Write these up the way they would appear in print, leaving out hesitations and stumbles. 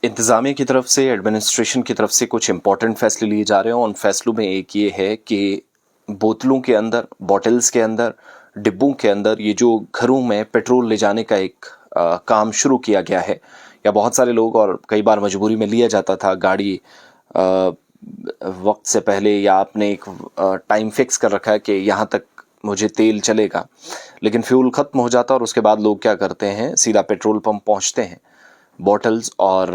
इंतज़ामिया की तरफ से, एडमिनिस्ट्रेशन की तरफ से कुछ इम्पोर्टेंट फैसले लिए जा रहे हैं। उन फैसलों में एक ये है कि बोतलों के अंदर, बॉटल्स के अंदर, डिब्बों के अंदर ये जो घरों में पेट्रोल ले जाने का एक काम शुरू किया गया है, या बहुत सारे लोग, और कई बार मजबूरी में लिया जाता था गाड़ी वक्त से पहले, या आपने एक टाइम फिक्स कर रखा है कि यहाँ तक मुझे तेल चलेगा, लेकिन फ्यूल ख़त्म हो जाता है और उसके बाद लोग क्या करते हैं, सीधा पेट्रोल पंप पहुँचते हैं, बॉटल्स और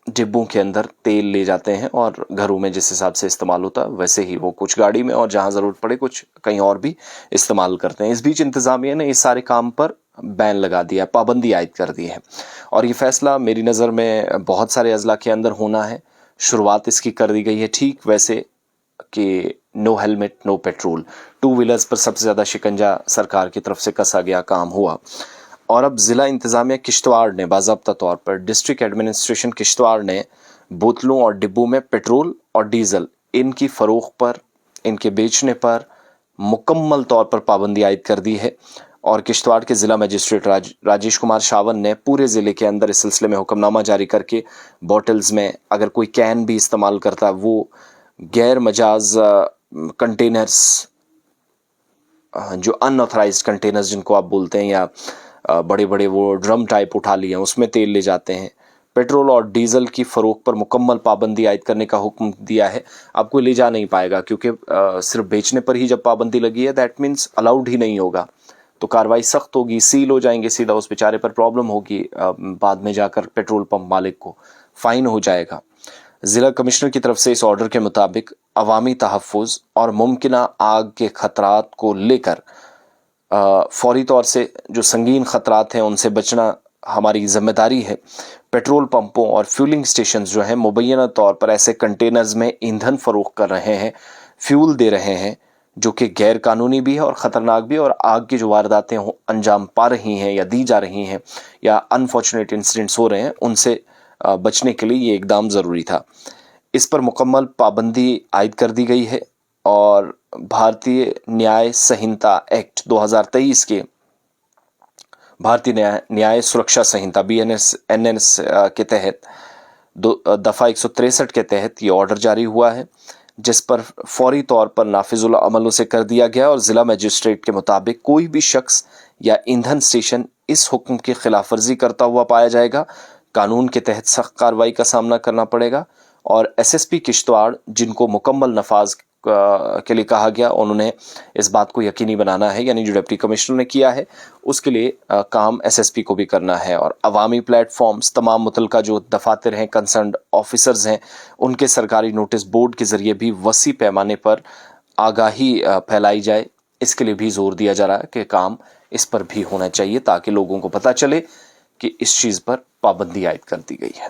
डिब्बों के अंदर तेल ले जाते हैं और घरों में जिस हिसाब से इस्तेमाल होता है वैसे ही वो कुछ गाड़ी में, और जहां ज़रूरत पड़े कुछ कहीं और भी इस्तेमाल करते हैं। इस बीच इंतज़ामिया ने इस सारे काम पर बैन लगा दिया, पाबंदी आयद कर दी है, और ये फैसला मेरी नज़र में बहुत सारे अजला के अंदर होना है। शुरुआत इसकी कर दी गई है ठीक वैसे कि no helmet no petrol, two wheelers पर सबसे ज़्यादा शिकंजा सरकार की तरफ से कसा गया काम हुआ। और अब ज़िला इंतज़ामिया किश्तवाड़ ने बाज़ाब्ता तौर पर, डिस्ट्रिक्ट एडमिनिस्ट्रेशन किश्तवाड़ ने बोतलों और डिब्बों में पेट्रोल और डीज़ल इनकी फ़रोख्त पर, इनके बेचने पर मुकम्मल तौर पर पाबंदी आयद कर दी है। और किश्तवाड़ के ज़िला मजिस्ट्रेट राजेश कुमार शावन ने पूरे ज़िले के अंदर इस सिलसिले में हुक्मनामा जारी करके बॉटल्स में अगर कोई कैन भी इस्तेमाल करता है, वो गैर मजाज कंटेनर्स, जो अनऑथराइज्ड कंटेनर्स जिनको आप बोलते हैं, या बड़े बड़े वो ड्रम टाइप उठा लिए हैं उसमें तेल ले जाते हैं, पेट्रोल और डीजल की फ़रोख्त पर मुकम्मल पाबंदी आयद करने का हुक्म दिया है। अब कोई ले जा नहीं पाएगा, क्योंकि सिर्फ बेचने पर ही जब पाबंदी लगी है, दैट मीन्स अलाउड ही नहीं होगा, तो कार्रवाई सख्त होगी, सील हो जाएंगे, सीधा उस बेचारे पर प्रॉब्लम होगी, बाद में जाकर पेट्रोल पंप मालिक को फ़ाइन हो जाएगा। ज़िला कमिश्नर की तरफ से इस ऑर्डर के मुताबिक अवामी तहफ़्फ़ुज़ और मुमकिना आग के ख़तरात को लेकर फौरी तौर से जो संगीन ख़तरात हैं उनसे बचना हमारी ज़िम्मेदारी है। पेट्रोल पंपों और फ्यूलिंग स्टेशंस जो हैं मुबैना तौर पर ऐसे कंटेनर्स में ईंधन फ़रोख्त कर रहे हैं, फ्यूल दे रहे हैं, जो कि गैर कानूनी भी है और ख़तरनाक भी है, और आग की जो वारदातें अंजाम पा रही हैं या दी जा रही हैं या अनफॉर्चुनेट इंसिडेंट्स हो रहे हैं, उनसे बचने के लिए ये इक़दाम ज़रूरी था। इस पर मुकम्मल पाबंदी आयद कर दी गई है, और भारतीय न्याय संहिता एक्ट 2023 के, भारतीय न्याय सुरक्षा संहिता BNS के तहत दफ़ा 163 के तहत ये ऑर्डर जारी हुआ है, जिस पर फौरी तौर पर नाफिजुल अमल उसे कर दिया गया। और ज़िला मजिस्ट्रेट के मुताबिक कोई भी शख्स या ईंधन स्टेशन इस हुक्म की खिलाफ वर्जी करता हुआ पाया जाएगा, कानून के तहत सख्त कार्रवाई का सामना करना पड़ेगा। और SSP किश्तवाड़, जिनको मुकम्मल नफाज के लिए कहा गया, उन्होंने इस बात को यकीनी बनाना है, यानी जो डिप्टी कमिश्नर ने किया है उसके लिए काम SSP को भी करना है। और अवामी प्लेटफॉर्म्स, तमाम मुतलका जो दफातर हैं, कंसर्न ऑफिसर्स हैं, उनके सरकारी नोटिस बोर्ड के ज़रिए भी वसी पैमाने पर आगाही फैलाई जाए, इसके लिए भी जोर दिया जा रहा है कि काम इस पर भी होना चाहिए, ताकि लोगों को पता चले कि इस चीज़ पर पाबंदी आयद कर दी गई है।